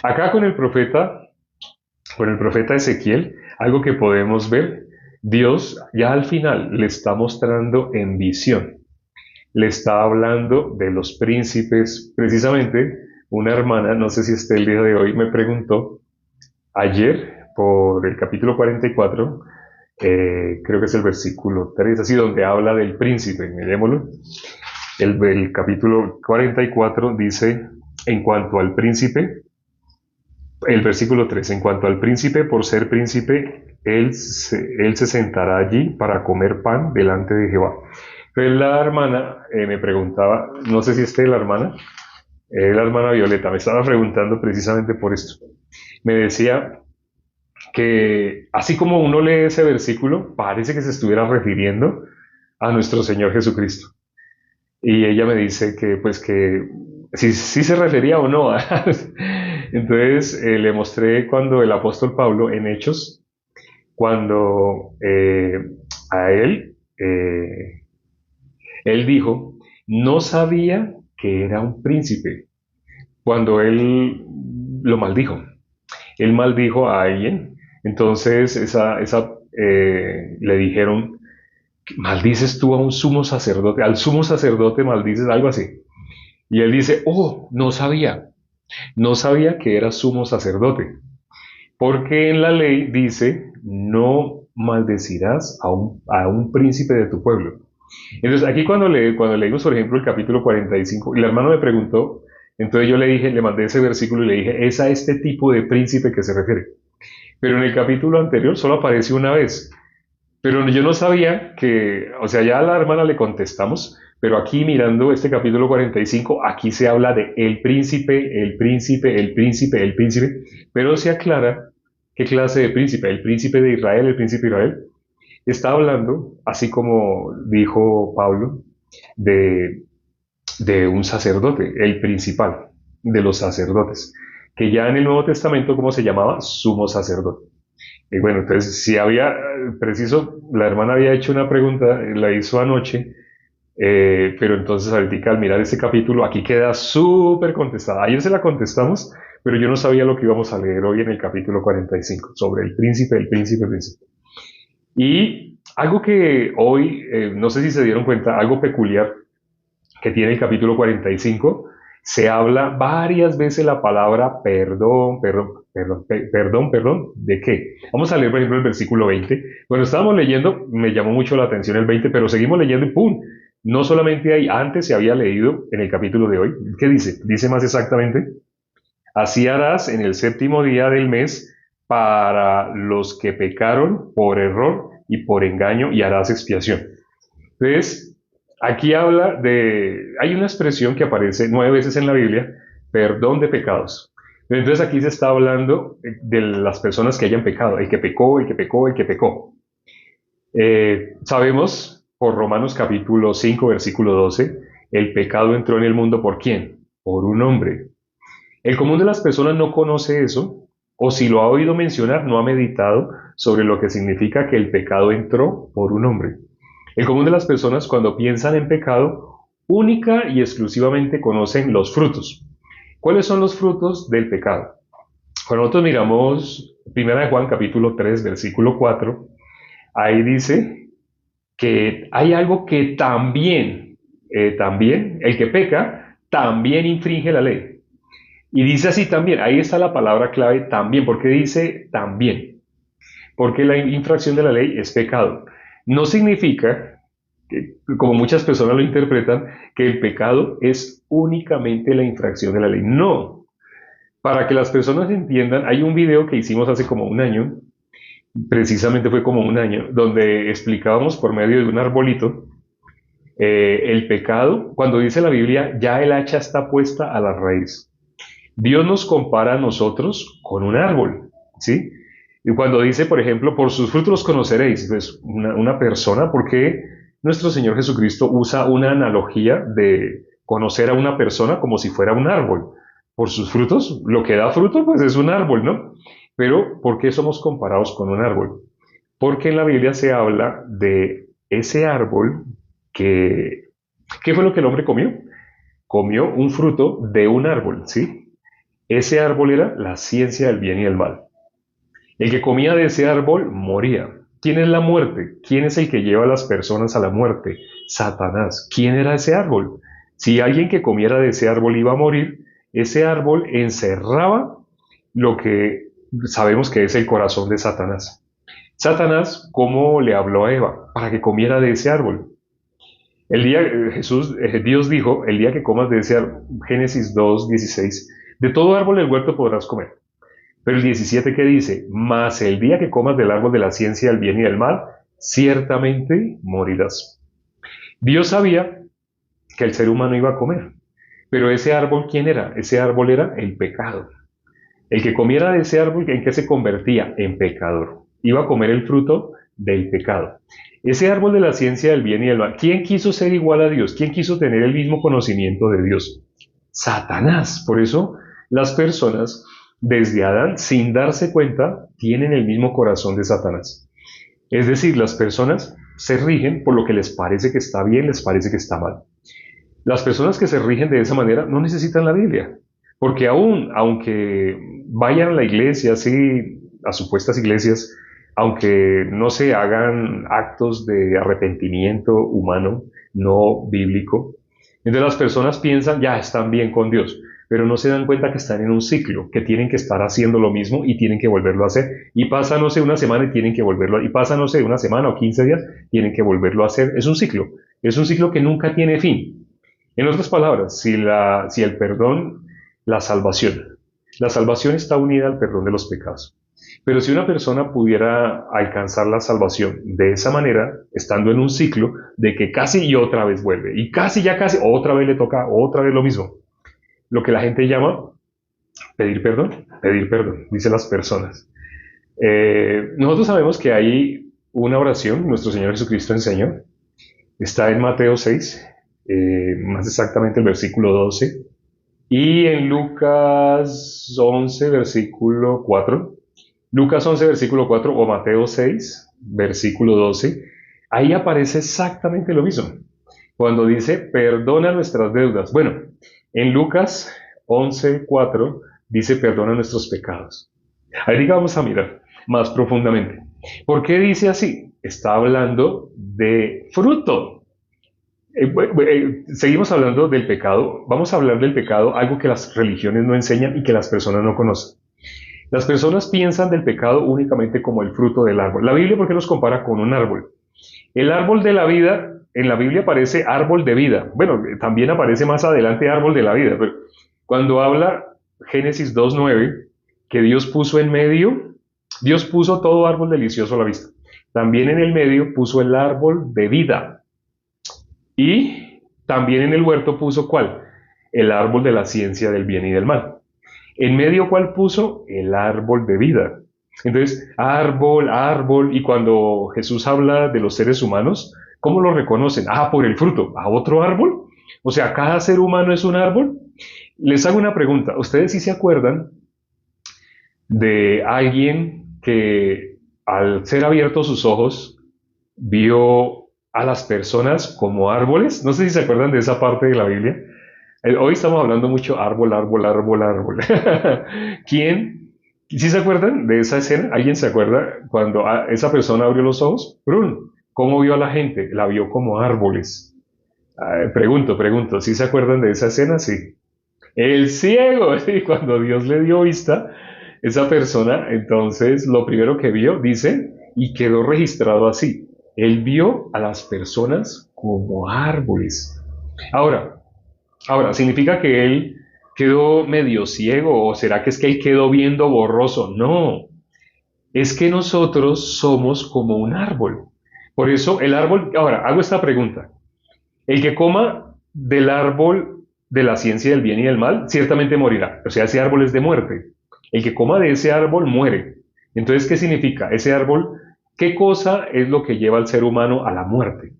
Acá con el profeta Ezequiel, algo que podemos ver, Dios ya al final le está mostrando en visión, le está hablando de los príncipes. Precisamente, una hermana, no sé si esté el día de hoy, me preguntó ayer por el capítulo 44, creo que es el versículo 3, así donde habla del príncipe, mirémoslo. El capítulo 44 dice, en cuanto al príncipe, el versículo 3, en cuanto al príncipe, por ser príncipe, él se sentará allí para comer pan delante de Jehová. Entonces la hermana me preguntaba, no sé si esté la hermana Violeta, me estaba preguntando precisamente por esto. Me decía que así como uno lee ese versículo, parece que se estuviera refiriendo a nuestro Señor Jesucristo. Y ella me dice que, pues, que si se refería o no. Entonces le mostré cuando el apóstol Pablo en Hechos, cuando a él dijo, no sabía que era un príncipe, cuando él lo maldijo. Él maldijo a alguien, entonces le dijeron, maldices tú a un sumo sacerdote, al sumo sacerdote maldices algo así. Y él dice, oh, no sabía que era sumo sacerdote, porque en la ley dice, no maldecirás a un príncipe de tu pueblo. Entonces, aquí cuando leímos, por ejemplo, el capítulo 45, y el hermano me preguntó, entonces yo le dije, le mandé ese versículo y le dije, es a este tipo de príncipe que se refiere. Pero en el capítulo anterior solo apareció una vez. Pero yo no sabía que, o sea, ya a la hermana le contestamos, pero aquí mirando este capítulo 45, aquí se habla de el príncipe, el príncipe, el príncipe, el príncipe, pero se aclara qué clase de príncipe, el príncipe de Israel, el príncipe de Israel. Está hablando, así como dijo Pablo, de, de un sacerdote, el principal de los sacerdotes, que ya en el Nuevo Testamento, ¿cómo se llamaba? Sumo sacerdote. Y bueno, entonces, si había, preciso, la hermana había hecho una pregunta, la hizo anoche, pero entonces ahorita al mirar ese capítulo, aquí queda súper contestada. Ayer se la contestamos, pero yo no sabía lo que íbamos a leer hoy en el capítulo 45, sobre el príncipe, el príncipe, el príncipe. Y algo que hoy, no sé si se dieron cuenta, algo peculiar que tiene el capítulo 45, se habla varias veces la palabra perdón, perdón, perdón, perdón, perdón, ¿de qué? Vamos a leer, por ejemplo, el versículo 20. Bueno, estábamos leyendo, me llamó mucho la atención el 20, pero seguimos leyendo y ¡pum! No solamente ahí, antes se había leído en el capítulo de hoy. ¿Qué dice? Dice más exactamente, así harás en el séptimo día del mes para los que pecaron por error y por engaño y harás expiación. Entonces, aquí habla hay una expresión que aparece 9 veces en la Biblia, perdón de pecados. Entonces aquí se está hablando de las personas que hayan pecado, el que pecó, el que pecó, el que pecó. Sabemos por Romanos capítulo 5, versículo 12, el pecado entró en el mundo ¿por quién? Por un hombre. El común de las personas no conoce eso, o si lo ha oído mencionar, no ha meditado sobre lo que significa que el pecado entró por un hombre. El común de las personas cuando piensan en pecado, única y exclusivamente conocen los frutos. ¿Cuáles son los frutos del pecado? Cuando nosotros miramos 1 Juan capítulo 3, versículo 4, ahí dice que hay algo que también, el que peca, también infringe la ley. Y dice así también, ahí está la palabra clave también, porque dice también, porque la infracción de la ley es pecado. No significa como muchas personas lo interpretan, que el pecado es únicamente la infracción de la ley. No. Para que las personas entiendan, hay un video que hicimos hace como un año, precisamente fue como un año, donde explicábamos por medio de un arbolito el pecado. Cuando dice la Biblia, ya el hacha está puesta a la raíz. Dios nos compara a nosotros con un árbol, ¿sí? Y cuando dice, por ejemplo, por sus frutos los conoceréis, pues una persona, ¿por qué nuestro Señor Jesucristo usa una analogía de conocer a una persona como si fuera un árbol? Por sus frutos, lo que da fruto, pues es un árbol, ¿no? Pero, ¿por qué somos comparados con un árbol? Porque en la Biblia se habla de ese árbol ¿qué fue lo que el hombre comió? Comió un fruto de un árbol, ¿sí? Ese árbol era la ciencia del bien y del mal. El que comía de ese árbol moría. ¿Quién es la muerte? ¿Quién es el que lleva a las personas a la muerte? Satanás. ¿Quién era ese árbol? Si alguien que comiera de ese árbol iba a morir, ese árbol encerraba lo que sabemos que es el corazón de Satanás. Satanás, ¿cómo le habló a Eva? Para que comiera de ese árbol. Dios dijo, el día que comas de ese árbol, Génesis 2:16, de todo árbol del huerto podrás comer. Pero el 17 que dice, mas el día que comas del árbol de la ciencia del bien y del mal, ciertamente morirás. Dios sabía que el ser humano iba a comer. Pero ese árbol, ¿quién era? Ese árbol era el pecado. El que comiera de ese árbol, ¿en qué se convertía? En pecador. Iba a comer el fruto del pecado. Ese árbol de la ciencia del bien y del mal. ¿Quién quiso ser igual a Dios? ¿Quién quiso tener el mismo conocimiento de Dios? Satanás. Por eso las personas, desde Adán, sin darse cuenta, tienen el mismo corazón de Satanás. Es decir, las personas se rigen por lo que les parece que está bien, les parece que está mal. Las personas que se rigen de esa manera no necesitan la Biblia, porque aún, aunque vayan a la iglesia, sí, a supuestas iglesias, aunque no se hagan actos de arrepentimiento humano, no bíblico, entonces las personas piensan, ya están bien con Dios, pero no se dan cuenta que están en un ciclo, que tienen que estar haciendo lo mismo y tienen que volverlo a hacer. Y pasa, no sé, una semana y tienen que volverlo, y pasa, no sé, una semana o 15 días, tienen que volverlo a hacer. Es un ciclo que nunca tiene fin. En otras palabras, si el perdón, la salvación, la salvación está unida al perdón de los pecados. Pero si una persona pudiera alcanzar la salvación de esa manera, estando en un ciclo de que casi y otra vez vuelve, y casi ya casi, otra vez le toca, otra vez lo mismo, lo que la gente llama pedir perdón, dicen las personas. Nosotros sabemos que hay una oración, nuestro Señor Jesucristo enseñó, está en Mateo 6, más exactamente el versículo 12, y en Lucas 11, versículo 4, Lucas 11, versículo 4 o Mateo 6, versículo 12, ahí aparece exactamente lo mismo. Cuando dice, perdona nuestras deudas. Bueno, en Lucas 11, 4 dice, perdona nuestros pecados. Ahí vamos a mirar más profundamente. ¿Por qué dice así? Está hablando de fruto. Seguimos hablando del pecado. Vamos a hablar del pecado, algo que las religiones no enseñan y que las personas no conocen. Las personas piensan del pecado únicamente como el fruto del árbol. La Biblia, ¿por qué los compara con un árbol? El árbol de la vida, en la Biblia aparece árbol de vida. Bueno, también aparece más adelante árbol de la vida, pero cuando habla Génesis 2:9, que Dios puso en medio, Dios puso todo árbol delicioso a la vista. También en el medio puso el árbol de vida. Y también en el huerto puso ¿cuál? El árbol de la ciencia del bien y del mal. En medio, ¿cuál puso? El árbol de vida. Entonces, árbol, árbol, y cuando Jesús habla de los seres humanos, ¿cómo lo reconocen? Ah, por el fruto. ¿A otro árbol? O sea, ¿cada ser humano es un árbol? Les hago una pregunta. ¿Ustedes sí se acuerdan de alguien que al ser abiertos sus ojos vio a las personas como árboles? No sé si se acuerdan de esa parte de la Biblia. Hoy estamos hablando mucho árbol, árbol, árbol, árbol. ¿Quién? ¿Sí se acuerdan de esa escena? ¿Alguien se acuerda cuando esa persona abrió los ojos? Brun, ¿cómo vio a la gente? La vio como árboles. Pregunto, ¿sí se acuerdan de esa escena? Sí. El ciego, sí, cuando Dios le dio vista, esa persona, entonces lo primero que vio, dice, y quedó registrado así. Él vio a las personas como árboles. Ahora, ¿significa que él quedó medio ciego o será que es que él quedó viendo borroso? No, es que nosotros somos como un árbol. Por eso el árbol, ahora hago esta pregunta. El que coma del árbol de la ciencia del bien y del mal, ciertamente morirá. O sea, ese árbol es de muerte. El que coma de ese árbol muere. Entonces, ¿qué significa? Ese árbol, ¿qué cosa es lo que lleva al ser humano a la muerte?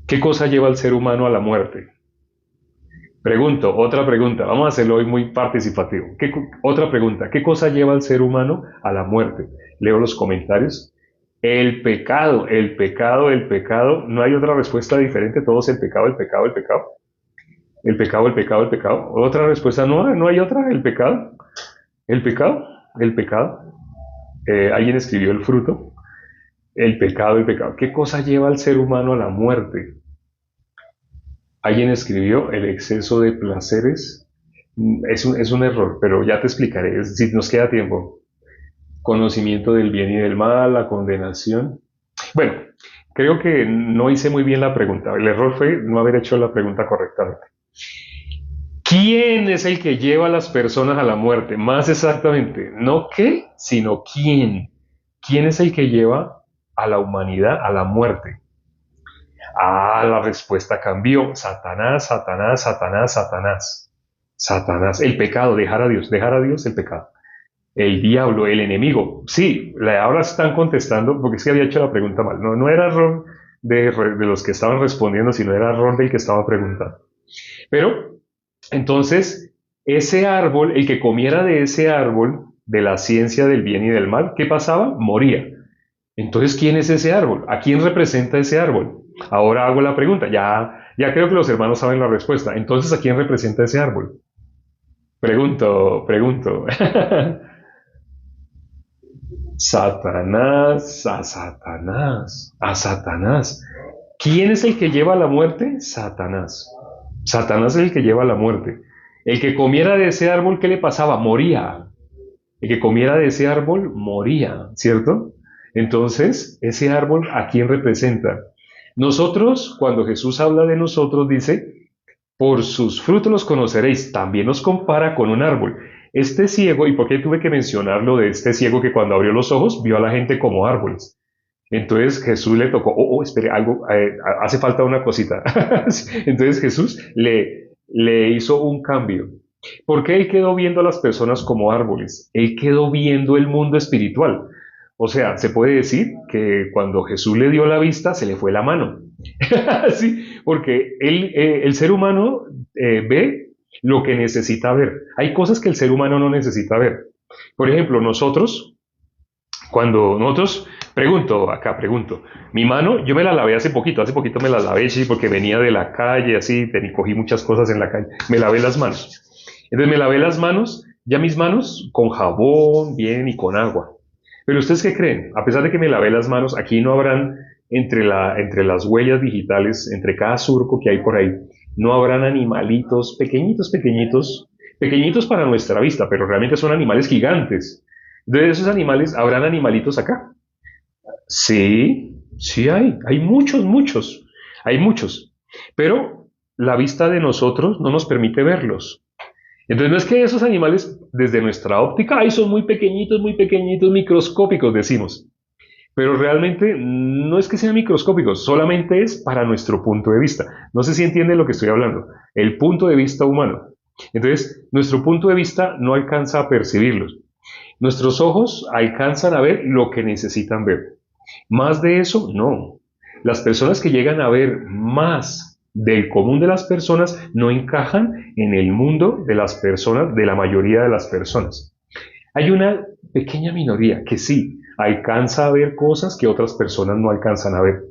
¿Qué cosa lleva al ser humano a la muerte? Otra pregunta, vamos a hacerlo hoy muy participativo. Otra pregunta, ¿qué cosa lleva al ser humano a la muerte? Leo los comentarios. El pecado, el pecado, el pecado. No hay otra respuesta diferente, todo es el pecado, el pecado, el pecado. El pecado, el pecado, el pecado. Otra respuesta, no, no hay otra, el pecado. El pecado, el pecado. Alguien escribió el fruto. El pecado, el pecado. ¿Qué cosa lleva al ser humano a la muerte? Alguien escribió el exceso de placeres. Es un error, pero ya te explicaré, si nos queda tiempo. Conocimiento del bien y del mal, la condenación. Bueno, creo que no hice muy bien la pregunta. El error fue no haber hecho la pregunta correctamente. ¿Quién es el que lleva a las personas a la muerte? Más exactamente, no qué, sino quién. ¿Quién es el que lleva a la humanidad a la muerte? Ah, la respuesta cambió. Satanás, Satanás, Satanás, Satanás. Satanás, el pecado, dejar a Dios el pecado. El diablo, el enemigo. Sí, ahora están contestando, porque es que había hecho la pregunta mal. No, no era error de los que estaban respondiendo, sino era error del que estaba preguntando. Pero, entonces, ese árbol, el que comiera de ese árbol, de la ciencia del bien y del mal, ¿qué pasaba? Moría. Entonces, ¿quién es ese árbol? ¿A quién representa ese árbol? Ahora hago la pregunta. Ya creo que los hermanos saben la respuesta. Entonces, ¿a quién representa ese árbol? Pregunto. Satanás, a Satanás, a Satanás. ¿Quién es el que lleva a la muerte? Satanás. Satanás es el que lleva a la muerte. El que comiera de ese árbol, ¿qué le pasaba? Moría. El que comiera de ese árbol, moría, ¿cierto? Entonces, ese árbol, ¿a quién representa? Nosotros, cuando Jesús habla de nosotros, dice, por sus frutos los conoceréis. También nos compara con un árbol. Este ciego, ¿y por qué tuve que mencionar lo de este ciego que cuando abrió los ojos vio a la gente como árboles? Entonces Jesús le tocó, espere, algo, hace falta una cosita. Entonces Jesús le hizo un cambio. ¿Por qué él quedó viendo a las personas como árboles? Él quedó viendo el mundo espiritual. O sea, se puede decir que cuando Jesús le dio la vista, se le fue la mano. Sí, porque el ser humano ve lo que necesita ver. Hay cosas que el ser humano no necesita ver. Por ejemplo, cuando nosotros, pregunto, mi mano, yo me la lavé hace poquito me la lavé, sí, porque venía de la calle, así, cogí muchas cosas en la calle, me lavé las manos. Entonces me lavé las manos, ya mis manos con jabón, bien, y con agua. Pero ustedes qué creen, a pesar de que me lavé las manos, aquí no habrán entre las huellas digitales, entre cada surco que hay por ahí, no habrán animalitos pequeñitos, pequeñitos, pequeñitos para nuestra vista, pero realmente son animales gigantes. De esos animales, ¿habrán animalitos acá? Sí, sí hay muchos, muchos, hay muchos. Pero la vista de nosotros no nos permite verlos. Entonces no es que esos animales, desde nuestra óptica, ay, son muy pequeñitos, microscópicos, decimos. Pero realmente no es que sean microscópicos, solamente es para nuestro punto de vista. No sé si entienden lo que estoy hablando. El punto de vista humano. Entonces, nuestro punto de vista no alcanza a percibirlos. Nuestros ojos alcanzan a ver lo que necesitan ver. Más de eso, no. Las personas que llegan a ver más del común de las personas no encajan en el mundo de las personas, de la mayoría de las personas. Hay una pequeña minoría que sí alcanza a ver cosas que otras personas no alcanzan a ver.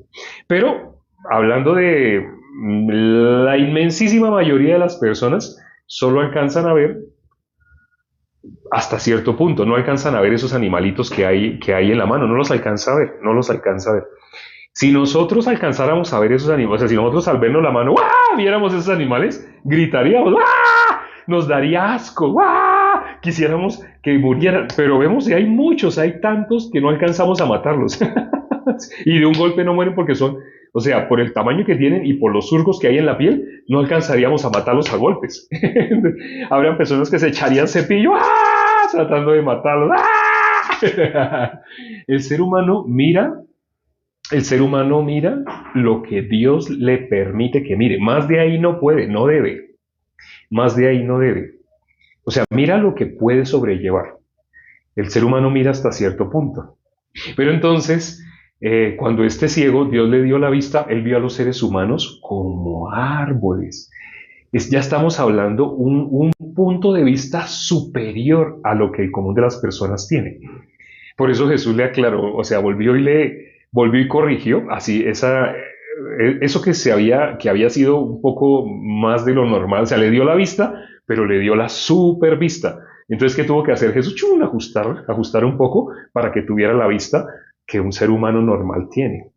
Pero hablando de la inmensísima mayoría de las personas, solo alcanzan a ver hasta cierto punto, no alcanzan a ver esos animalitos que hay en la mano, no los alcanza a ver, no los alcanza a ver. Si nosotros alcanzáramos a ver esos animales, o sea, si nosotros al vernos la mano, ¡guau! Viéramos esos animales, gritaríamos, ¡guau! Nos daría asco, ¡guau! Quisiéramos que murieran, pero vemos que hay muchos, hay tantos que no alcanzamos a matarlos. Y de un golpe no mueren porque son, o sea, por el tamaño que tienen y por los surcos que hay en la piel, no alcanzaríamos a matarlos a golpes. Habrían personas que se echarían cepillo, ¡ah! Tratando de matarlos. ¡Ah! El ser humano mira el ser humano mira lo que Dios le permite que mire. Más de ahí no puede, no debe. Más de ahí no debe. O sea, mira lo que puede sobrellevar. El ser humano mira hasta cierto punto. Pero entonces, cuando este ciego, Dios le dio la vista, él vio a los seres humanos como árboles. Ya estamos hablando un punto de vista superior a lo que el común de las personas tiene. Por eso Jesús le aclaró, o sea, volvió y corrigió, así, eso que había sido un poco más de lo normal, o sea, le dio la vista, pero le dio la super vista. Entonces, ¿qué tuvo que hacer Jesús? Chun, ajustar un poco para que tuviera la vista que un ser humano normal tiene.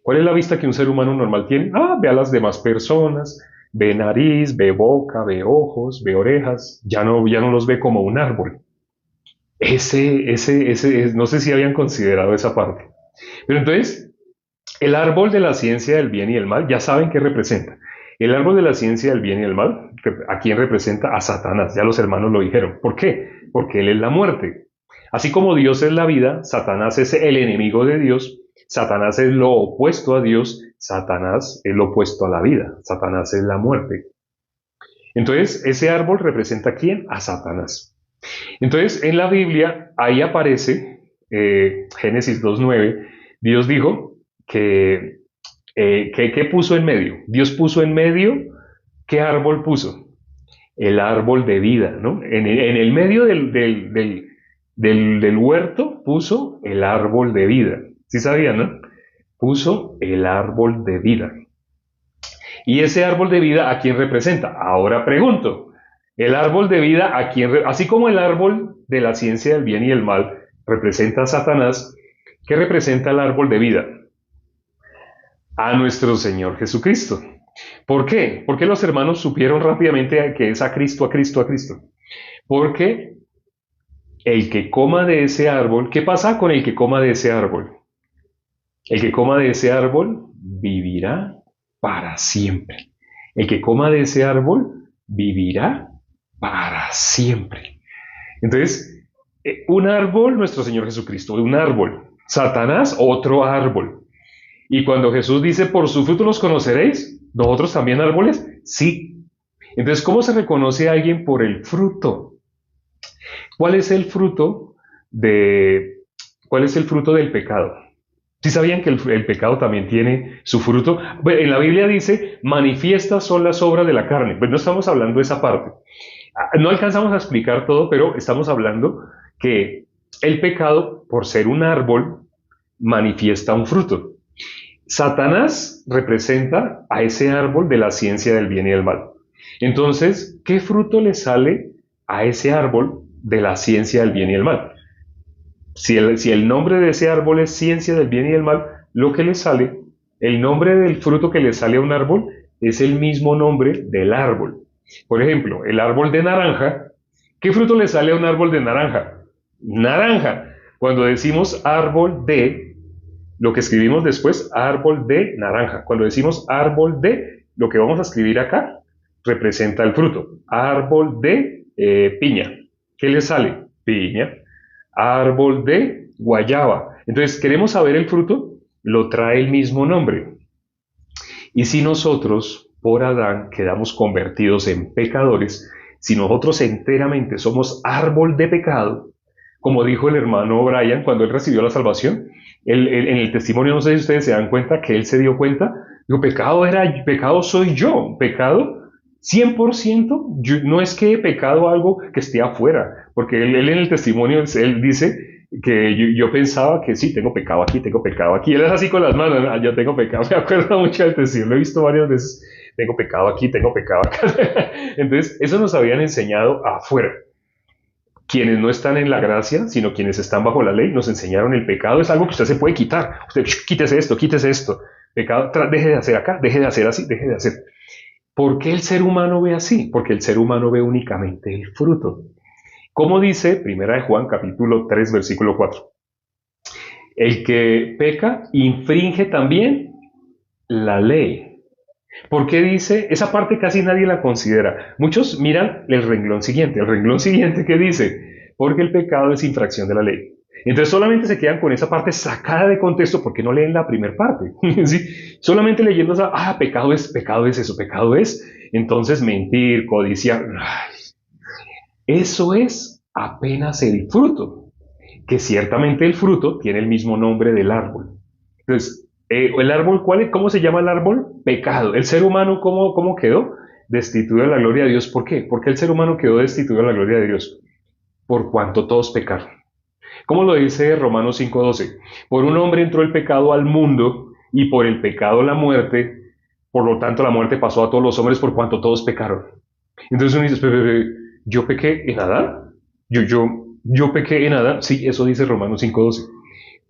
¿Cuál es la vista que un ser humano normal tiene? Ah, ve a las demás personas, ve nariz, ve boca, ve ojos, ve orejas, ya no los ve como un árbol. No sé si habían considerado esa parte. Pero entonces, el árbol de la ciencia del bien y el mal, ya saben qué representa. El árbol de la ciencia del bien y el mal, ¿a quién representa? A Satanás. Ya los hermanos lo dijeron. ¿Por qué? Porque él es la muerte. Así como Dios es la vida, Satanás es el enemigo de Dios, Satanás es lo opuesto a Dios, Satanás es lo opuesto a la vida, Satanás es la muerte. Entonces, ese árbol representa ¿a quién? A Satanás. Entonces, en la Biblia, ahí aparece, Génesis 2.9, Dios dijo que puso en medio. Dios puso en medio, ¿qué árbol puso? El árbol de vida, ¿no? En el medio del huerto puso el árbol de vida. ¿Sí sabían, no? Puso el árbol de vida. ¿Y ese árbol de vida a quién representa? Ahora pregunto, el árbol de vida a quién, así como el árbol de la ciencia del bien y el mal representa a Satanás, ¿qué representa el árbol de vida? A nuestro Señor Jesucristo. ¿Por qué? Porque los hermanos supieron rápidamente que es a Cristo, a Cristo, a Cristo. Porque el que coma de ese árbol, ¿qué pasa con el que coma de ese árbol? El que coma de ese árbol vivirá para siempre. El que coma de ese árbol vivirá para siempre. Entonces, un árbol, nuestro Señor Jesucristo, un árbol. Satanás, otro árbol. Y cuando Jesús dice, por su fruto los conoceréis, ¿nosotros también árboles? Sí. Entonces, ¿cómo se reconoce a alguien por el fruto? ¿Cuál es el fruto de, ¿Cuál es el fruto del pecado? ¿Sí sabían que el pecado también tiene su fruto? Bueno, en la Biblia dice, manifiestas son las obras de la carne. Pues no estamos hablando de esa parte. No alcanzamos a explicar todo, pero estamos hablando que el pecado, por ser un árbol, manifiesta un fruto. Satanás representa a ese árbol de la ciencia del bien y del mal. Entonces, ¿qué fruto le sale a ese árbol de la ciencia del bien y del mal? Si el nombre de ese árbol es ciencia del bien y del mal, lo que le sale, el nombre del fruto que le sale a un árbol es el mismo nombre del árbol. Por ejemplo, el árbol de naranja, ¿qué fruto le sale a un árbol de naranja? Naranja. Cuando decimos árbol de, lo que escribimos después, árbol de naranja. Cuando decimos árbol de, lo que vamos a escribir acá representa el fruto. Árbol de piña. ¿Qué le sale? Piña. Árbol de guayaba. Entonces, ¿queremos saber el fruto? Lo trae el mismo nombre. Y si nosotros, por Adán, quedamos convertidos en pecadores, si nosotros enteramente somos árbol de pecado, como dijo el hermano Brian cuando él recibió la salvación, en el testimonio, no sé si ustedes se dan cuenta que él se dio cuenta, digo, pecado soy yo, pecado 100%, no es que he pecado algo que esté afuera, porque él en el testimonio, él dice que yo pensaba que sí, tengo pecado aquí, tengo pecado aquí, él es así con las manos, ¿no? Yo tengo pecado, me acuerdo mucho del testimonio, lo he visto varias veces, tengo pecado aquí, tengo pecado acá, entonces eso nos habían enseñado afuera. Quienes no están en la gracia, sino quienes están bajo la ley, nos enseñaron el pecado es algo que usted se puede quitar. Usted, quítese esto. Pecado, deje de hacer acá, deje de hacer así, deje de hacer. ¿Por qué el ser humano ve así? Porque el ser humano ve únicamente el fruto. Como dice Primera de Juan, capítulo 3, versículo 4. El que peca infringe también la ley. ¿Por qué dice? Esa parte casi nadie la considera. Muchos miran el renglón siguiente. El renglón siguiente que dice, porque el pecado es infracción de la ley. Entonces solamente se quedan con esa parte sacada de contexto porque no leen la primera parte. ¿Sí? Solamente leyendo, pecado es eso, pecado es. Entonces mentir, codiciar. Ay, eso es apenas el fruto. Que ciertamente el fruto tiene el mismo nombre del árbol. Entonces, el árbol, ¿cómo se llama el árbol? Pecado. El ser humano, ¿cómo quedó? Destituido de la gloria de Dios. ¿Por qué? Porque el ser humano quedó destituido de la gloria de Dios. Por cuanto todos pecaron. ¿Cómo lo dice Romanos 5:12? Por un hombre entró el pecado al mundo y por el pecado la muerte, por lo tanto la muerte pasó a todos los hombres por cuanto todos pecaron. Entonces uno dice, ¿yo pequé en Adán? Yo pequé en Adán. Sí, eso dice Romanos 5:12.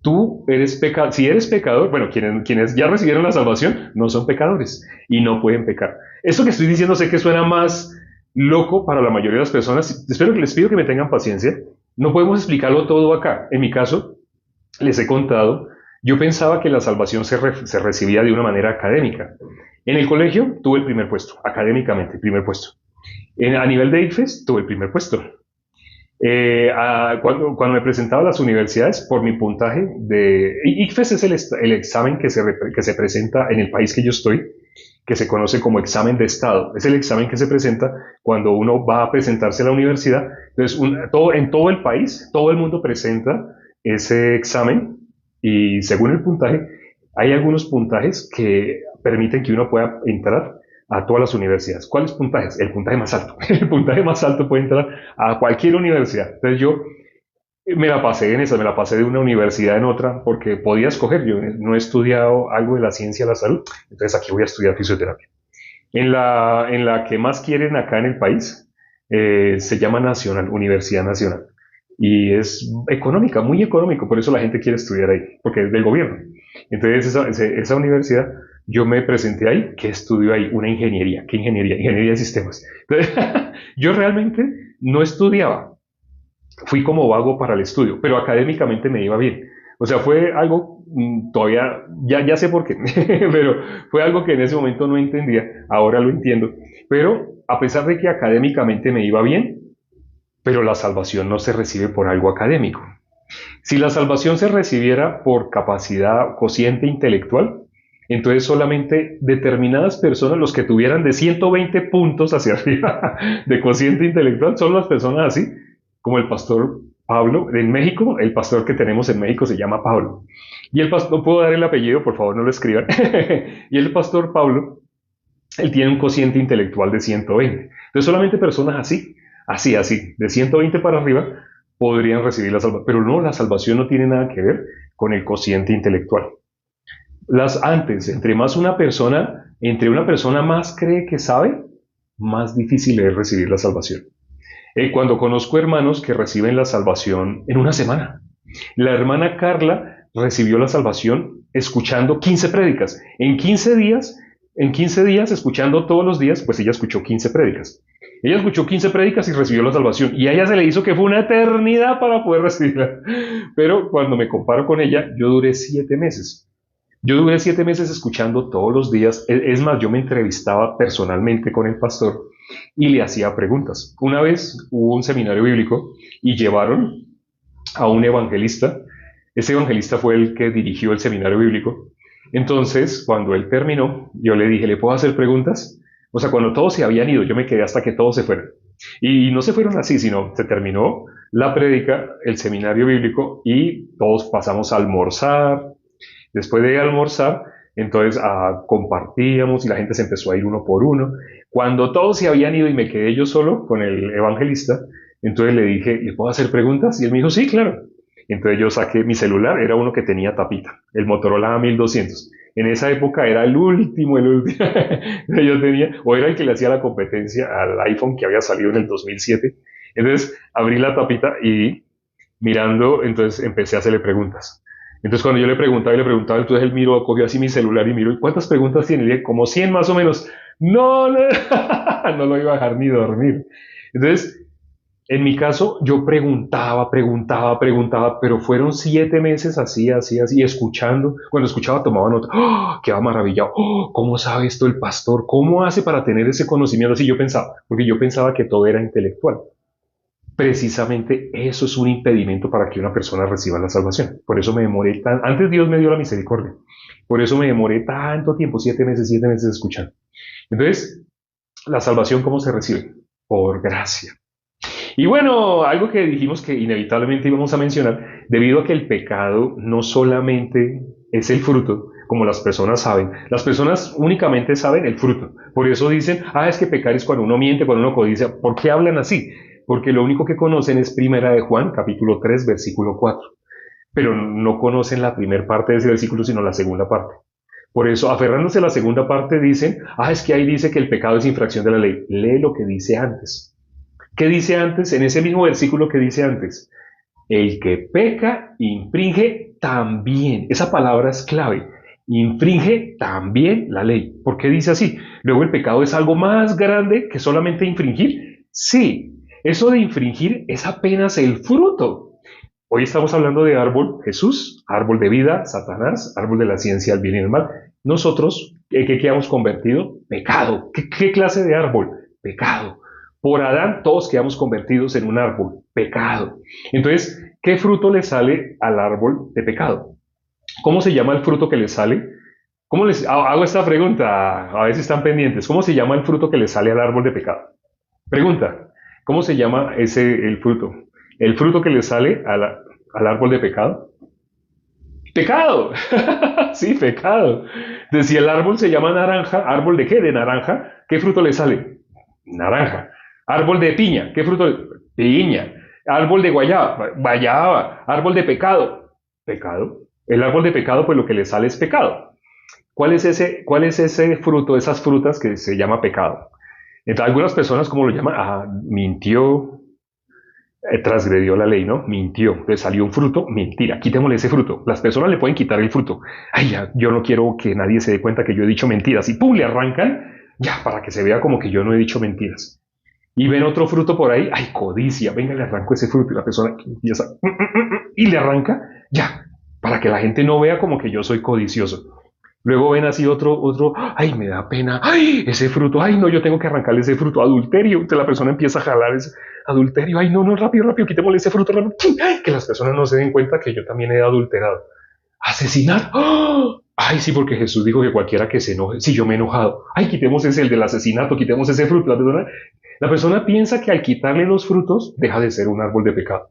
Tú eres pecador, si eres pecador, bueno, quienes ya recibieron la salvación no son pecadores y no pueden pecar. Eso que estoy diciendo sé que suena más loco para la mayoría de las personas. Espero que les pido que me tengan paciencia. No podemos explicarlo todo acá. En mi caso, les he contado, yo pensaba que la salvación se recibía de una manera académica. En el colegio tuve el primer puesto, académicamente, el primer puesto. A nivel de ICFES tuve el primer puesto. Cuando me presentaba a las universidades por mi puntaje de ICFES es el examen que se presenta en el país que yo estoy, que se conoce como examen de estado. Es el examen que se presenta cuando uno va a presentarse a la universidad. Entonces, en todo el país, todo el mundo presenta ese examen y según el puntaje, hay algunos puntajes que permiten que uno pueda entrar a todas las universidades. ¿Cuáles puntajes? El puntaje más alto. El puntaje más alto puede entrar a cualquier universidad. Entonces yo me la pasé en esa, me la pasé de una universidad en otra porque podía escoger. Yo no he estudiado algo de la ciencia de la salud, entonces aquí voy a estudiar fisioterapia. En la que más quieren acá en el país se llama Nacional, Universidad Nacional. Y es económica, muy económico, por eso la gente quiere estudiar ahí, porque es del gobierno. Entonces esa universidad, yo me presenté ahí, ¿qué estudio ahí? Una ingeniería. ¿Qué ingeniería? Ingeniería de sistemas. Entonces, yo realmente no estudiaba, fui como vago para el estudio, pero académicamente me iba bien. O sea, fue algo, todavía, ya sé por qué, pero fue algo que en ese momento no entendía, ahora lo entiendo. Pero a pesar de que académicamente me iba bien, pero la salvación no se recibe por algo académico. Si la salvación se recibiera por capacidad cociente intelectual, entonces solamente determinadas personas, los que tuvieran de 120 puntos hacia arriba de cociente intelectual, son las personas así, como el pastor Pablo en México. El pastor que tenemos en México se llama Pablo. Y el pastor, no puedo dar el apellido, por favor no lo escriban. Y el pastor Pablo, él tiene un cociente intelectual de 120. Entonces solamente personas así, de 120 para arriba, podrían recibir la salvación. Pero no, la salvación no tiene nada que ver con el cociente intelectual. Entre una persona más cree que sabe, más difícil es recibir la salvación. Cuando conozco hermanos que reciben la salvación en una semana. La hermana Carla recibió la salvación escuchando 15 prédicas. En 15 días, escuchando todos los días, pues ella escuchó 15 prédicas. Ella escuchó 15 prédicas y recibió la salvación. Y a ella se le hizo que fue una eternidad para poder recibirla. Pero cuando me comparo con ella, yo duré 7 meses. Yo duré 7 meses escuchando todos los días. Es más, yo me entrevistaba personalmente con el pastor y le hacía preguntas. Una vez hubo un seminario bíblico y llevaron a un evangelista. Ese evangelista fue el que dirigió el seminario bíblico. Entonces, cuando él terminó, yo le dije, ¿le puedo hacer preguntas? O sea, cuando todos se habían ido, yo me quedé hasta que todos se fueron. Y no se fueron así, sino se terminó la prédica, el seminario bíblico, y todos pasamos a almorzar. Después de almorzar, entonces compartíamos y la gente se empezó a ir uno por uno. Cuando todos se habían ido y me quedé yo solo con el evangelista, entonces le dije, ¿le puedo hacer preguntas? Y él me dijo, sí, claro. Entonces yo saqué mi celular, era uno que tenía tapita, el Motorola 1200. En esa época era el último. Yo tenía, o era el que le hacía la competencia al iPhone que había salido en el 2007. Entonces abrí la tapita y mirando, entonces empecé a hacerle preguntas. Entonces cuando yo le preguntaba, entonces él miró, cogió así mi celular y miró, ¿y cuántas preguntas tiene? Y le dije, como 100 más o menos. No, no, no lo iba a dejar ni dormir. Entonces, en mi caso, yo preguntaba, pero fueron 7 meses así, escuchando. Cuando escuchaba, tomaba nota. ¡Oh! Quedaba maravillado. ¡Oh! ¿Cómo sabe esto el pastor? ¿Cómo hace para tener ese conocimiento? Así yo pensaba, porque yo pensaba que todo era intelectual. Precisamente eso es un impedimento para que una persona reciba la salvación. Por eso me demoré antes Dios me dio la misericordia. Por eso me demoré tanto tiempo, 7 meses escuchando. Entonces, la salvación, ¿cómo se recibe? Por gracia. Y bueno, algo que dijimos que inevitablemente íbamos a mencionar, debido a que el pecado no solamente es el fruto, como las personas saben, las personas únicamente saben el fruto. Por eso dicen, es que pecar es cuando uno miente, cuando uno codicia. ¿Por qué hablan así? Porque lo único que conocen es Primera de Juan, capítulo 3, versículo 4. Pero no conocen la primera parte de ese versículo, sino la segunda parte. Por eso, aferrándose a la segunda parte, dicen, es que ahí dice que el pecado es infracción de la ley. Lee lo que dice antes. ¿Qué dice antes? En ese mismo versículo que dice antes. El que peca, infringe también. Esa palabra es clave. Infringe también la ley. ¿Por qué dice así? Luego el pecado es algo más grande que solamente infringir. Sí, eso de infringir es apenas el fruto. Hoy estamos hablando de árbol Jesús, árbol de vida, Satanás, árbol de la ciencia del bien y del mal. Nosotros, ¿qué hemos convertido? Pecado. ¿Qué clase de árbol? Pecado. Por Adán todos quedamos convertidos en un árbol, pecado. Entonces, ¿qué fruto le sale al árbol de pecado? ¿Cómo se llama el fruto que le sale? ¿Cómo les hago esta pregunta? A veces están pendientes. ¿Cómo se llama el fruto que le sale al árbol de pecado? Pregunta. ¿Cómo se llama el fruto? El fruto que le sale al árbol de pecado. Pecado. Sí, pecado. Entonces, si el árbol se llama naranja, ¿árbol de qué? De naranja. ¿Qué fruto le sale? Naranja. Árbol de piña. ¿Qué fruto? Piña. Árbol de guayaba. Guayaba. Árbol de pecado. Pecado. El árbol de pecado, pues lo que le sale es pecado. Cuál es ese fruto, esas frutas que se llama pecado? Entonces, algunas personas, ¿cómo lo llaman? Mintió, transgredió la ley, ¿no? Mintió, le salió un fruto, mentira, quitémosle ese fruto. Las personas le pueden quitar el fruto. Ya, yo no quiero que nadie se dé cuenta que yo he dicho mentiras. Y pum, le arrancan, ya, para que se vea como que yo no he dicho mentiras. Y ven otro fruto por ahí, codicia, venga, le arranco ese fruto. Y la persona empieza, y le arranca, ya, para que la gente no vea como que yo soy codicioso. Luego ven así otro, me da pena, ese fruto, no, yo tengo que arrancarle ese fruto, adulterio. Entonces la persona empieza a jalar ese adulterio, no, rápido, quitémosle ese fruto, rápido. Que las personas no se den cuenta que yo también he adulterado. Asesinar, sí, porque Jesús dijo que cualquiera que se enoje, si yo me he enojado, quitemos ese, el del asesinato, quitemos ese fruto. La persona piensa que al quitarle los frutos, deja de ser un árbol de pecado.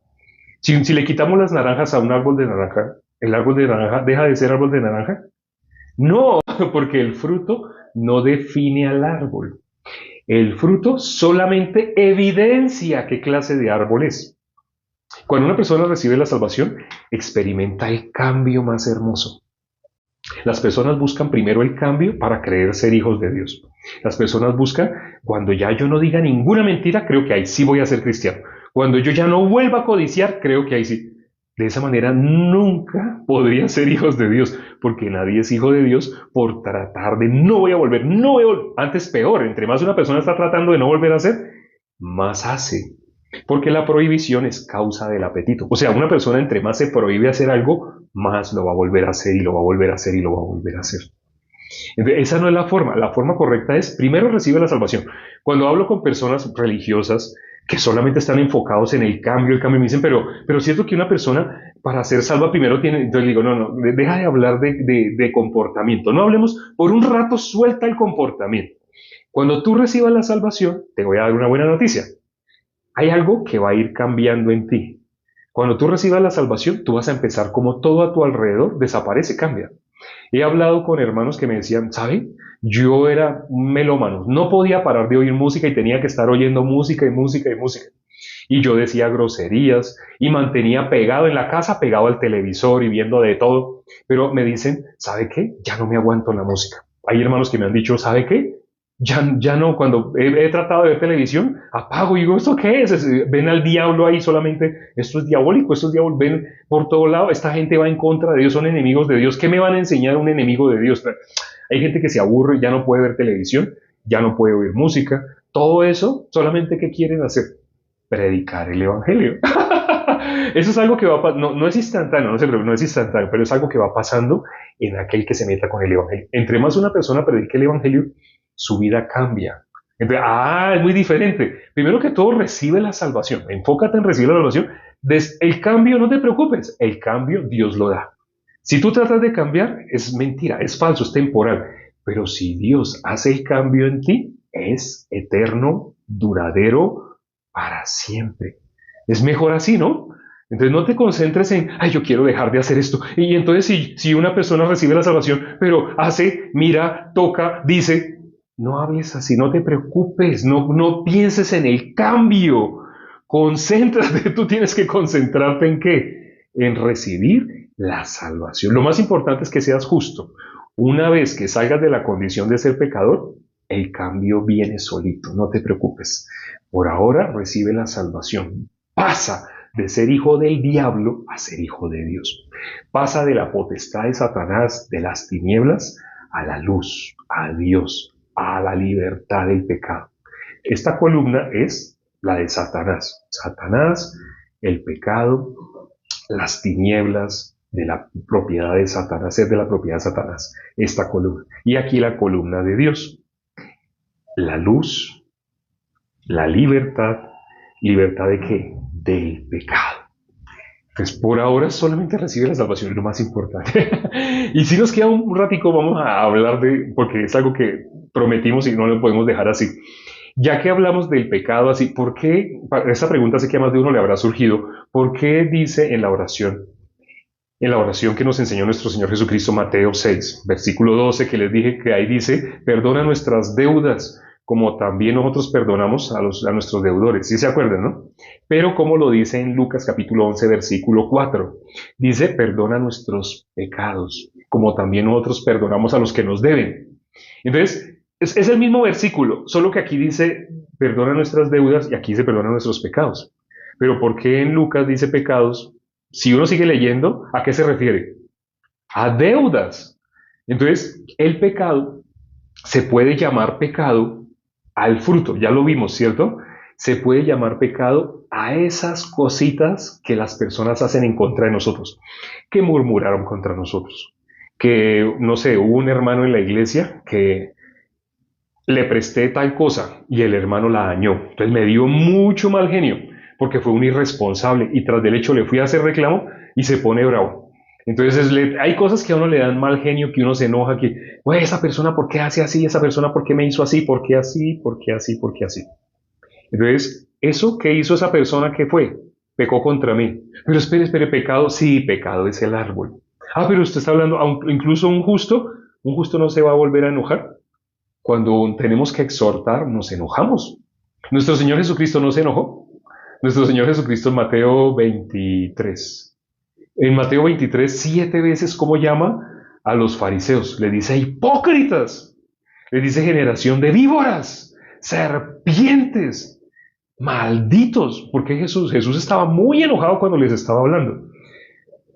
Si le quitamos las naranjas a un árbol de naranja, ¿el árbol de naranja deja de ser árbol de naranja? No, porque el fruto no define al árbol. El fruto solamente evidencia qué clase de árbol es. Cuando una persona recibe la salvación, experimenta el cambio más hermoso. Las personas buscan primero el cambio para creer ser hijos de Dios. Las personas buscan, cuando ya yo no diga ninguna mentira, creo que ahí sí voy a ser cristiano. Cuando yo ya no vuelva a codiciar, creo que ahí sí. De esa manera nunca podrían ser hijos de Dios, porque nadie es hijo de Dios por tratar de no voy a volver, no voy a volver. Antes peor, entre más una persona está tratando de no volver a hacer, más hace. Porque la prohibición es causa del apetito. O sea, una persona entre más se prohíbe hacer algo, más lo va a volver a hacer y lo va a volver a hacer y lo va a volver a hacer. Entonces, esa no es la forma. La forma correcta es, primero recibe la salvación. Cuando hablo con personas religiosas que solamente están enfocados en el cambio, me dicen, pero cierto que una persona para ser salva primero tiene, entonces digo, no, deja de hablar de comportamiento. No hablemos, por un rato suelta el comportamiento. Cuando tú recibas la salvación, te voy a dar una buena noticia. Hay algo que va a ir cambiando en ti. Cuando tú recibas la salvación, tú vas a empezar como todo a tu alrededor desaparece, cambia. He hablado con hermanos que me decían, ¿saben? Yo era un melómano, no podía parar de oír música y tenía que estar oyendo música y música y música. Y yo decía groserías y mantenía pegado en la casa, pegado al televisor y viendo de todo. Pero me dicen, ¿sabe qué? Ya no me aguanto la música. Hay hermanos que me han dicho, ¿sabe qué? Ya no, cuando he tratado de ver televisión, apago y digo, ¿esto qué es? Ven al diablo ahí solamente, esto es diabólico, ven por todo lado, esta gente va en contra de Dios, son enemigos de Dios, ¿qué me van a enseñar un enemigo de Dios? Hay gente que se aburre, ya no puede ver televisión, ya no puede oír música, todo eso, solamente ¿qué quieren hacer? Predicar el evangelio. Eso es algo que va no es instantáneo, no es instantáneo, pero es algo que va pasando en aquel que se meta con el evangelio. Entre más una persona predique el evangelio, su vida cambia. Entonces, es muy diferente. Primero que todo, recibe la salvación. Enfócate en recibir la salvación. El cambio, no te preocupes. El cambio, Dios lo da. Si tú tratas de cambiar, es mentira, es falso, es temporal. Pero si Dios hace el cambio en ti, es eterno, duradero, para siempre. Es mejor así, ¿no? Entonces no te concentres en, yo quiero dejar de hacer esto. Y entonces si una persona recibe la salvación, pero hace, mira, toca, dice, no hables así, no te preocupes, no pienses en el cambio. Concéntrate, tú tienes que concentrarte en qué? En recibir la salvación. Lo más importante es que seas justo. Una vez que salgas de la condición de ser pecador, el cambio viene solito, no te preocupes. Por ahora recibe la salvación. Pasa de ser hijo del diablo a ser hijo de Dios. Pasa de la potestad de Satanás, de las tinieblas, a la luz, a Dios, a la libertad del pecado. Esta columna es la de Satanás. Satanás, el pecado, las tinieblas de la propiedad de Satanás, es de la propiedad de Satanás, esta columna. Y aquí la columna de Dios, la luz, la libertad. ¿Libertad de qué? Del pecado. Pues por ahora solamente recibe la salvación, es lo más importante. Y si nos queda un ratico, vamos a hablar de, porque es algo que prometimos y no lo podemos dejar así. Ya que hablamos del pecado así, ¿por qué? Esta pregunta sé que a más de uno le habrá surgido. ¿Por qué dice en la oración que nos enseñó nuestro Señor Jesucristo, Mateo 6, versículo 12, que les dije que ahí dice, perdona nuestras deudas, como también nosotros perdonamos a nuestros deudores? ¿Sí se acuerdan, no? Pero como lo dice en Lucas capítulo 11, versículo 4, dice, perdona nuestros pecados, como también nosotros perdonamos a los que nos deben. Entonces, es el mismo versículo, solo que aquí dice, perdona nuestras deudas y aquí dice, perdona nuestros pecados. Pero ¿por qué en Lucas dice pecados? Si uno sigue leyendo, ¿a qué se refiere? A deudas. Entonces, el pecado se puede llamar pecado al fruto, ya lo vimos, ¿cierto? Se puede llamar pecado a esas cositas que las personas hacen en contra de nosotros, que murmuraron contra nosotros, que, no sé, hubo un hermano en la iglesia que le presté tal cosa y el hermano la dañó. Entonces me dio mucho mal genio porque fue un irresponsable y tras del hecho le fui a hacer reclamo y se pone bravo. Entonces hay cosas que a uno le dan mal genio, que uno se enoja, que, oye, esa persona por qué hace así, esa persona por qué me hizo así, por qué así, por qué así, por qué así. Entonces, eso que hizo esa persona, ¿qué fue? Pecó contra mí. Pero espere, pecado, sí, pecado es el árbol. Ah, pero usted está hablando, incluso un justo no se va a volver a enojar. Cuando tenemos que exhortar, nos enojamos. Nuestro Señor Jesucristo no se enojó. Nuestro Señor Jesucristo en Mateo 23. En Mateo 23, 7 veces, ¿cómo llama a los fariseos? Le dice hipócritas. Le dice generación de víboras, serpientes, malditos. Porque Jesús estaba muy enojado cuando les estaba hablando.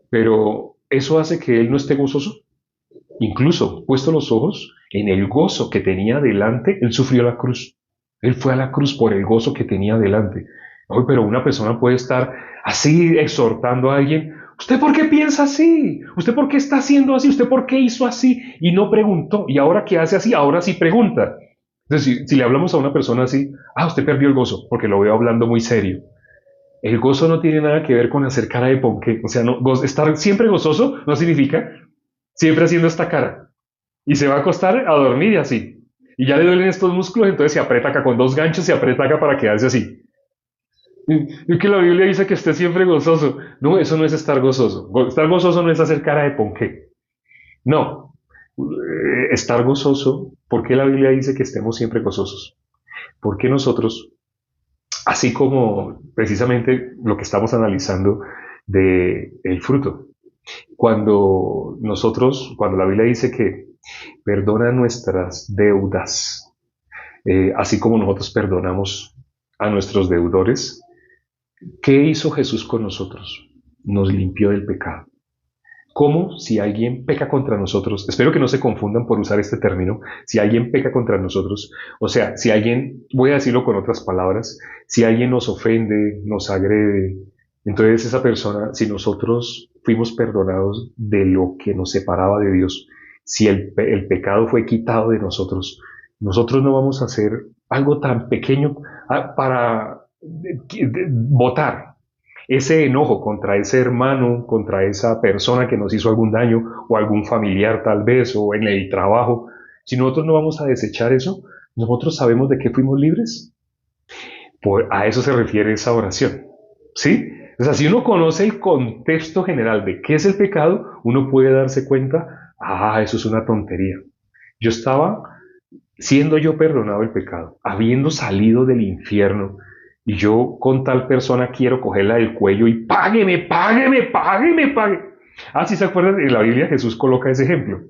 Pero eso hace que él no esté gozoso. Incluso, puesto los ojos en el gozo que tenía delante, él sufrió la cruz. Él fue a la cruz por el gozo que tenía delante. Ay, pero una persona puede estar así exhortando a alguien. ¿Usted por qué piensa así? ¿Usted por qué está haciendo así? ¿Usted por qué hizo así? Y no preguntó. Y ahora que hace así, ahora sí pregunta. Es decir, si le hablamos a una persona así, usted perdió el gozo, porque lo veo hablando muy serio. El gozo no tiene nada que ver con hacer cara de ponqué. O sea, no, estar siempre gozoso no significa siempre haciendo esta cara. Y se va a acostar a dormir y así. Y ya le duelen estos músculos, entonces se aprieta acá con dos ganchos, se aprieta acá para quedarse así. Y que la Biblia dice que esté siempre gozoso. No, eso no es estar gozoso. Estar gozoso no es hacer cara de ponqué. No. Estar gozoso, ¿por qué la Biblia dice que estemos siempre gozosos? Porque nosotros, así como precisamente lo que estamos analizando de el fruto, cuando la Biblia dice que perdona nuestras deudas, así como nosotros perdonamos a nuestros deudores, ¿qué hizo Jesús con nosotros? Nos limpió del pecado. ¿Cómo si alguien peca contra nosotros? Espero que no se confundan por usar este término. Si alguien peca contra nosotros, o sea, si alguien, voy a decirlo con otras palabras, si alguien nos ofende, nos agrede, entonces esa persona, si nosotros fuimos perdonados de lo que nos separaba de Dios, si el pecado fue quitado de nosotros, nosotros no vamos a hacer algo tan pequeño para votar ese enojo contra ese hermano, contra esa persona que nos hizo algún daño, o algún familiar tal vez, o en el trabajo. Si nosotros no vamos a desechar eso, nosotros sabemos de qué fuimos libres. A eso se refiere esa oración. ¿Sí? O sea, si uno conoce el contexto general de qué es el pecado, uno puede darse cuenta, eso es una tontería. Yo estaba siendo yo perdonado el pecado, habiendo salido del infierno, y yo con tal persona quiero cogerla del cuello y págueme. ¿Sí se acuerdan? En la Biblia Jesús coloca ese ejemplo.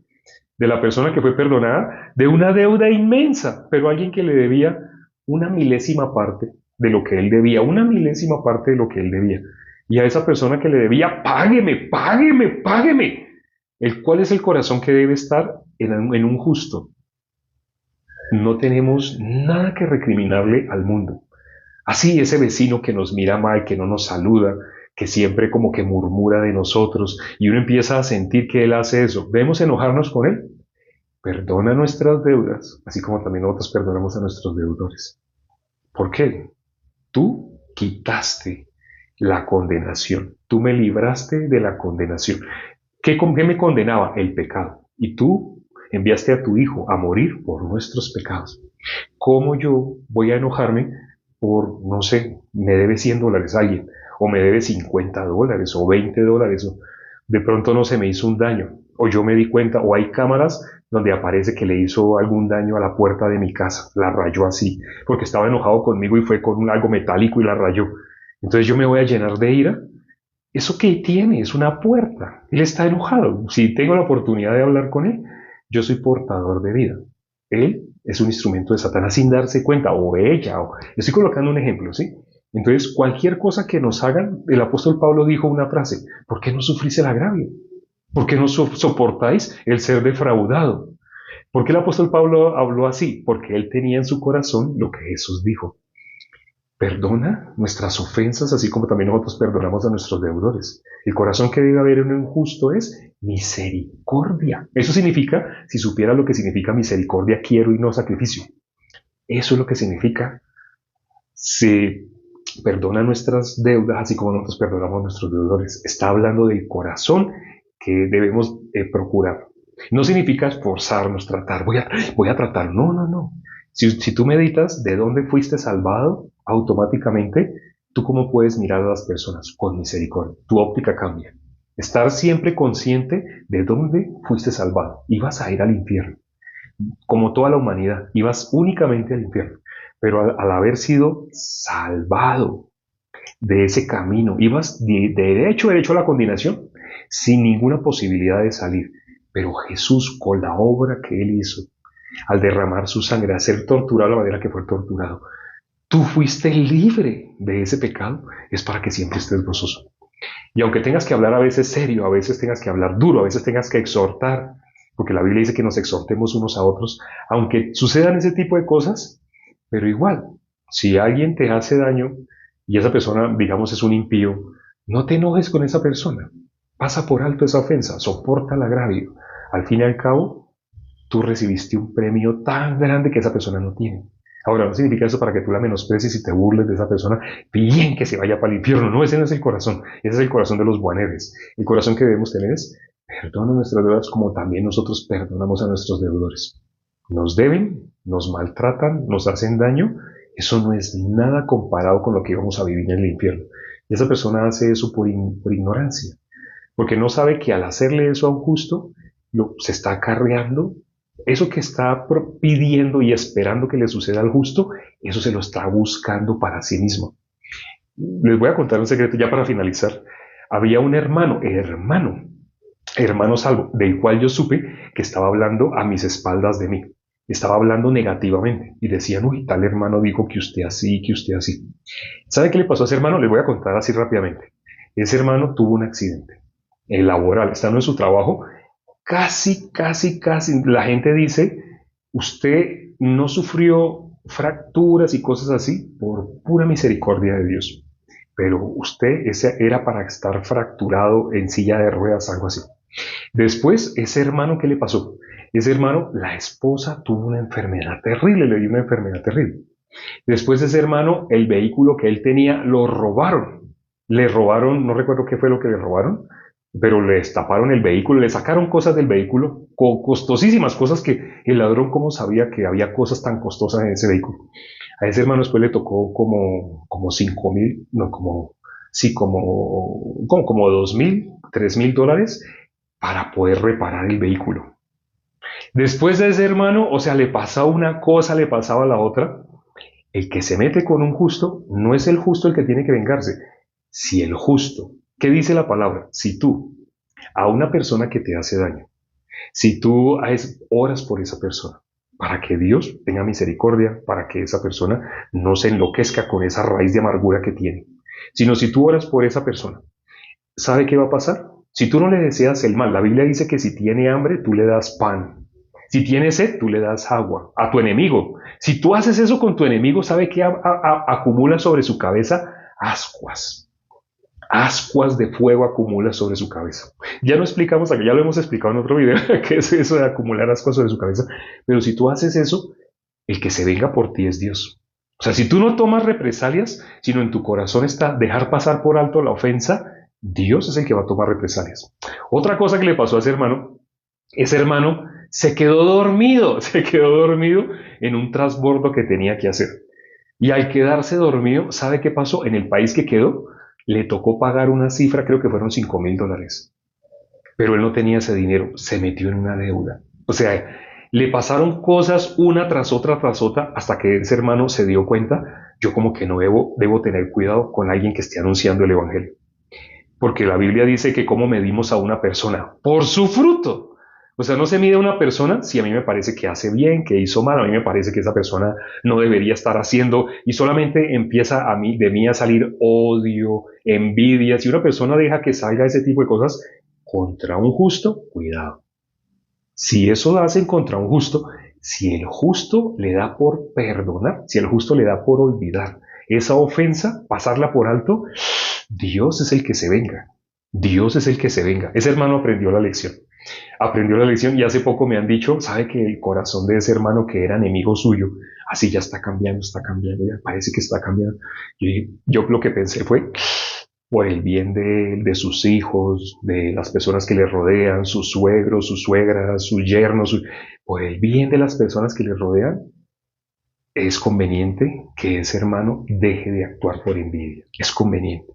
de la persona que fue perdonada de una deuda inmensa, pero alguien que le debía una milésima parte de lo que él debía, una milésima parte de lo que él debía. Y a esa persona que le debía, págueme, págueme, págueme. ¿Cuál es el corazón que debe estar en un justo? No tenemos nada que recriminarle al mundo. Así ese vecino que nos mira mal, que no nos saluda, que siempre como que murmura de nosotros y uno empieza a sentir que él hace eso. ¿Debemos enojarnos con él? Perdona nuestras deudas, así como también nosotros perdonamos a nuestros deudores. ¿Por qué? Tú quitaste la condenación. Tú me libraste de la condenación. ¿Qué me condenaba? El pecado. Y tú enviaste a tu Hijo a morir por nuestros pecados. ¿Cómo yo voy a enojarme por, no sé, me debe $100 a alguien, o me debe $50, o $20, o de pronto no se me hizo un daño, o yo me di cuenta, o hay cámaras donde aparece que le hizo algún daño a la puerta de mi casa, la rayó así, porque estaba enojado conmigo y fue con algo metálico y la rayó. Entonces yo me voy a llenar de ira. ¿Eso qué tiene? Es una puerta. Él está enojado. Si tengo la oportunidad de hablar con él, yo soy portador de vida. Él es un instrumento de Satanás sin darse cuenta, o ella, o estoy colocando un ejemplo, ¿sí? Entonces, cualquier cosa que nos hagan, el apóstol Pablo dijo una frase: ¿por qué no sufrís el agravio? ¿Por qué no soportáis el ser defraudado? ¿Por qué el apóstol Pablo habló así? Porque él tenía en su corazón lo que Jesús dijo: perdona nuestras ofensas, así como también nosotros perdonamos a nuestros deudores. El corazón que debe haber en un justo es misericordia. Eso significa, si supiera lo que significa misericordia, quiero y no sacrificio. Eso es lo que significa. Se perdona nuestras deudas, así como nosotros perdonamos a nuestros deudores. Está hablando del corazón que debemos procurar. No significa esforzarnos, tratar, voy a tratar. No, no, no. Si tú meditas de dónde fuiste salvado, automáticamente, ¿tú cómo puedes mirar a las personas? Con misericordia. Tu óptica cambia. Estar siempre consciente de dónde fuiste salvado. Ibas a ir al infierno. Como toda la humanidad, ibas únicamente al infierno. Pero al haber sido salvado de ese camino, ibas derecho a la condenación, sin ninguna posibilidad de salir. Pero Jesús, con la obra que Él hizo, al derramar su sangre, a ser torturado de la manera que fue torturado, tú fuiste libre de ese pecado. Es para que siempre estés gozoso. Y aunque tengas que hablar a veces serio, a veces tengas que hablar duro, a veces tengas que exhortar, porque la Biblia dice que nos exhortemos unos a otros, aunque sucedan ese tipo de cosas, pero igual, si alguien te hace daño y esa persona, digamos, es un impío, no te enojes con esa persona. Pasa por alto esa ofensa, soporta el agravio. Al fin y al cabo, tú recibiste un premio tan grande que esa persona no tiene. Ahora, no significa eso para que tú la menosprecies y te burles de esa persona, bien que se vaya para el infierno. No, ese no es el corazón. Ese es el corazón de los buaneres. El corazón que debemos tener es: perdona nuestras deudas como también nosotros perdonamos a nuestros deudores. Nos deben, nos maltratan, nos hacen daño. Eso no es nada comparado con lo que íbamos a vivir en el infierno. Y esa persona hace eso por ignorancia, porque no sabe que al hacerle eso a un justo, se está acarreando eso que está pidiendo y esperando que le suceda al justo. Eso se lo está buscando para sí mismo. Les voy a contar un secreto ya para finalizar. Había un hermano salvo, del cual yo supe que estaba hablando a mis espaldas de mí. Estaba hablando negativamente y decían: uy, tal hermano dijo que usted así, que usted así. ¿Sabe qué le pasó a ese hermano? Les voy a contar así rápidamente. Ese hermano tuvo un accidente laboral, estando en su trabajo. Casi, la gente dice: usted no sufrió fracturas y cosas así por pura misericordia de Dios, pero usted ese era para estar fracturado en silla de ruedas, algo así. Después, ese hermano, ¿qué le pasó? Ese hermano, la esposa tuvo una enfermedad terrible, le dio una enfermedad terrible. Después, ese hermano, el vehículo que él tenía, lo robaron. Le robaron, no recuerdo qué fue lo que le robaron, pero le destaparon el vehículo, le sacaron cosas del vehículo, costosísimas cosas que el ladrón, ¿cómo sabía que había cosas tan costosas en ese vehículo? A ese hermano después le tocó como 5,000, no, sí, como 2,000, $3,000 para poder reparar el vehículo. Después de ese hermano, o sea, le pasaba una cosa, le pasaba la otra. El que se mete con un justo, no es el justo el que tiene que vengarse. Si el justo, ¿qué dice la palabra? Si tú a una persona que te hace daño Si tú oras por esa persona, para que Dios tenga misericordia, para que esa persona no se enloquezca con esa raíz de amargura que tiene, sino si tú oras por esa persona, ¿sabe qué va a pasar? Si tú no le deseas el mal, la Biblia dice que si tiene hambre, tú le das pan. Si tiene sed, tú le das agua a tu enemigo. Si tú haces eso con tu enemigo, ¿sabe qué acumula sobre su cabeza? Ascuas. Ascuas de fuego acumula sobre su cabeza. Ya lo explicamos aquí, ya lo hemos explicado en otro video, qué es eso de acumular ascuas sobre su cabeza. Pero si tú haces eso, el que se venga por ti es Dios. O sea, si tú no tomas represalias, sino en tu corazón está dejar pasar por alto la ofensa, Dios es el que va a tomar represalias. Otra cosa que le pasó a ese hermano se quedó dormido en un transbordo que tenía que hacer. Y al quedarse dormido, ¿sabe qué pasó? En el país que quedó, le tocó pagar una cifra, creo que fueron $5,000. Pero él no tenía ese dinero, se metió en una deuda. O sea, le pasaron cosas una tras otra, hasta que ese hermano se dio cuenta, yo como que no debo tener cuidado con alguien que esté anunciando el Evangelio. Porque la Biblia dice que cómo medimos a una persona, por su fruto. O sea, no se mide a una persona si a mí me parece que hace bien, que hizo mal, a mí me parece que esa persona no debería estar haciendo y solamente empieza de mí a salir odio, envidia. Si una persona deja que salga ese tipo de cosas contra un justo, cuidado. Si eso hacen contra un justo, si el justo le da por perdonar, si el justo le da por olvidar esa ofensa, pasarla por alto, Dios es el que se venga. Dios es el que se venga. Ese hermano aprendió la lección. Aprendió la lección y hace poco me han dicho, sabe que el corazón de ese hermano que era enemigo suyo, así ya está cambiando, ya parece que está cambiando. Yo lo que pensé fue, por el bien de sus hijos, de las personas que le rodean, sus suegros, sus suegras, sus yernos, por el bien de las personas que le rodean, es conveniente que ese hermano deje de actuar por envidia. Es conveniente.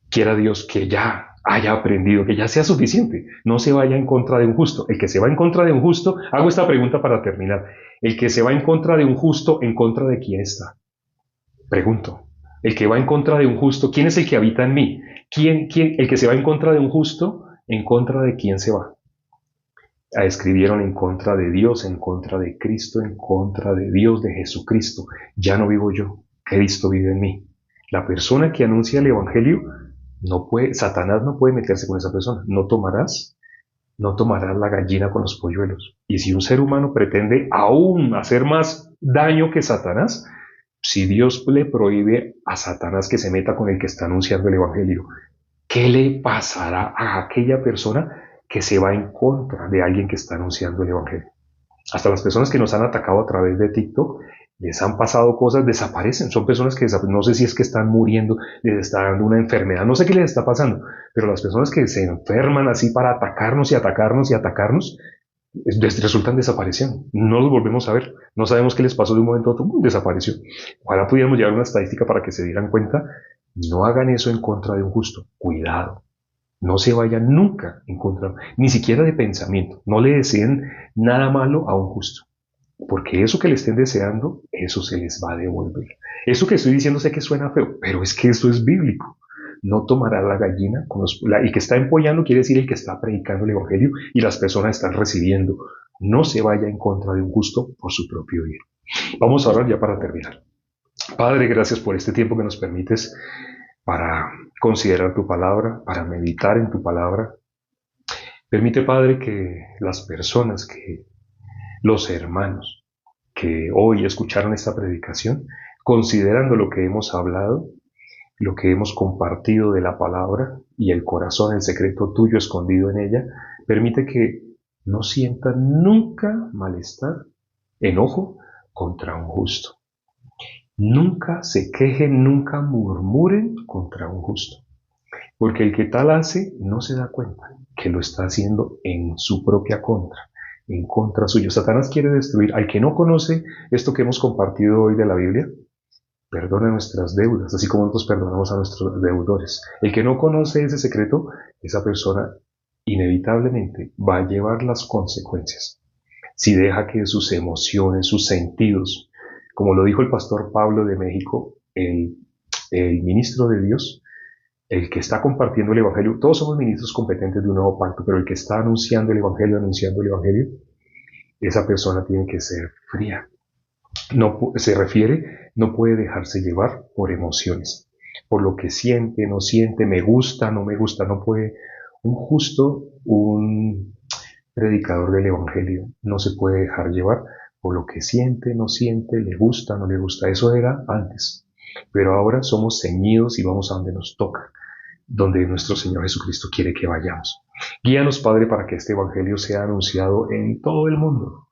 Quiera Dios que ya haya aprendido, que ya sea suficiente. No se vaya en contra de un justo. El que se va en contra de un justo, hago esta pregunta para terminar. El que se va en contra de un justo, ¿en contra de quién está? Pregunto. El que va en contra de un justo, ¿quién es el que habita en mí? El que se va en contra de un justo, ¿en contra de quién se va? Escribieron en contra de Dios, en contra de Cristo, en contra de Dios, de Jesucristo. Ya no vivo yo, Cristo vive en mí. La persona que anuncia el Evangelio no puede, Satanás no puede meterse con esa persona. No tomarás la gallina con los polluelos. Y si un ser humano pretende aún hacer más daño que Satanás, si Dios le prohíbe a Satanás que se meta con el que está anunciando el Evangelio, ¿qué le pasará a aquella persona que se va en contra de alguien que está anunciando el Evangelio? Hasta las personas que nos han atacado a través de TikTok, les han pasado cosas, desaparecen. Son personas que no sé si es que están muriendo, les está dando una enfermedad, no sé qué les está pasando, pero las personas que se enferman así para atacarnos y atacarnos y atacarnos, resultan desapareciendo. No los volvemos a ver. No sabemos qué les pasó de un momento a otro. Desapareció. Ojalá pudiéramos llevar una estadística para que se dieran cuenta. No hagan eso en contra de un justo. Cuidado. No se vayan nunca en contra, ni siquiera de pensamiento. No le deseen nada malo a un justo. Porque eso que le estén deseando, eso se les va a devolver. Eso que estoy diciendo sé que suena feo, pero es que esto es bíblico. No tomará la gallina con el que está empollando quiere decir el que está predicando el evangelio y las personas están recibiendo. No se vaya en contra de un justo por su propio bien. Vamos a orar ya para terminar. Padre, gracias por este tiempo que nos permites para considerar tu palabra, para meditar en tu palabra. Permite, Padre, que las personas, que los hermanos que hoy escucharon esta predicación, considerando lo que hemos hablado, lo que hemos compartido de la palabra y el corazón, el secreto tuyo escondido en ella, permite que no sientan nunca malestar, enojo contra un justo. Nunca se quejen, nunca murmuren contra un justo. Porque el que tal hace no se da cuenta que lo está haciendo en su propia contra, en contra suyo. Satanás quiere destruir al que no conoce esto que hemos compartido hoy de la Biblia. Perdona nuestras deudas, así como nosotros perdonamos a nuestros deudores. El que no conoce ese secreto, esa persona inevitablemente va a llevar las consecuencias. Si deja que sus emociones, sus sentidos, como lo dijo el pastor Pablo de México, el ministro de Dios, El que está compartiendo el Evangelio, todos somos ministros competentes de un nuevo pacto, pero el que está anunciando el Evangelio, esa persona tiene que ser fría. No se refiere, no puede dejarse llevar por emociones, por lo que siente, no siente, me gusta, no me gusta, no puede. Un justo, un predicador del Evangelio no se puede dejar llevar por lo que siente, no siente, le gusta, no le gusta. Eso era antes. Pero ahora somos ceñidos y vamos a donde nos toca, donde nuestro Señor Jesucristo quiere que vayamos. Guíanos, Padre, para que este Evangelio sea anunciado en todo el mundo,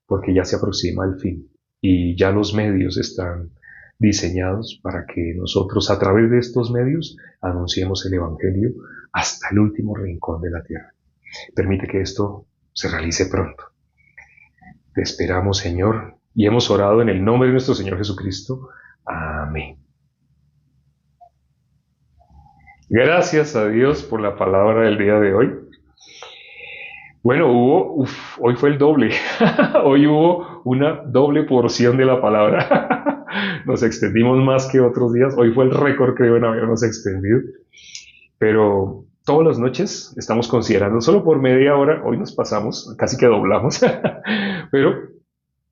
porque ya se aproxima el fin y ya los medios están diseñados para que nosotros a través de estos medios anunciemos el Evangelio hasta el último rincón de la tierra. Permite que esto se realice pronto. Te esperamos, Señor, y hemos orado en el nombre de nuestro Señor Jesucristo. Amén. Gracias a Dios por la palabra del día de hoy. Bueno, hoy fue el doble. Hoy hubo una doble porción de la palabra. Nos extendimos más que otros días. Hoy fue el récord, creo, en habernos extendido. Pero todas las noches estamos considerando, solo por media hora, hoy nos pasamos, casi que doblamos. Pero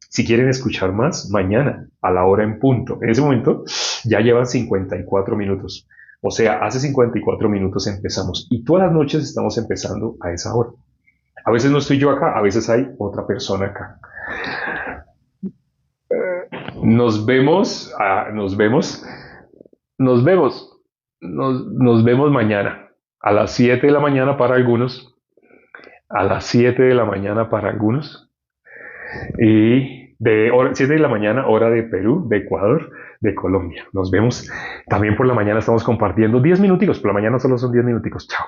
si quieren escuchar más, mañana, a la hora en punto. En ese momento ya llevan 54 minutos. O sea, hace 54 minutos empezamos. Y todas las noches estamos empezando a esa hora. A veces no estoy yo acá, a veces hay otra persona acá. Nos vemos, nos vemos, nos vemos mañana. A las 7 de la mañana para algunos, a las 7 de la mañana para algunos, y 7 de la mañana hora de Perú, de Ecuador, de Colombia. Nos vemos. También por la mañana estamos compartiendo 10 minuticos, por la mañana solo son 10 minuticos. Chao.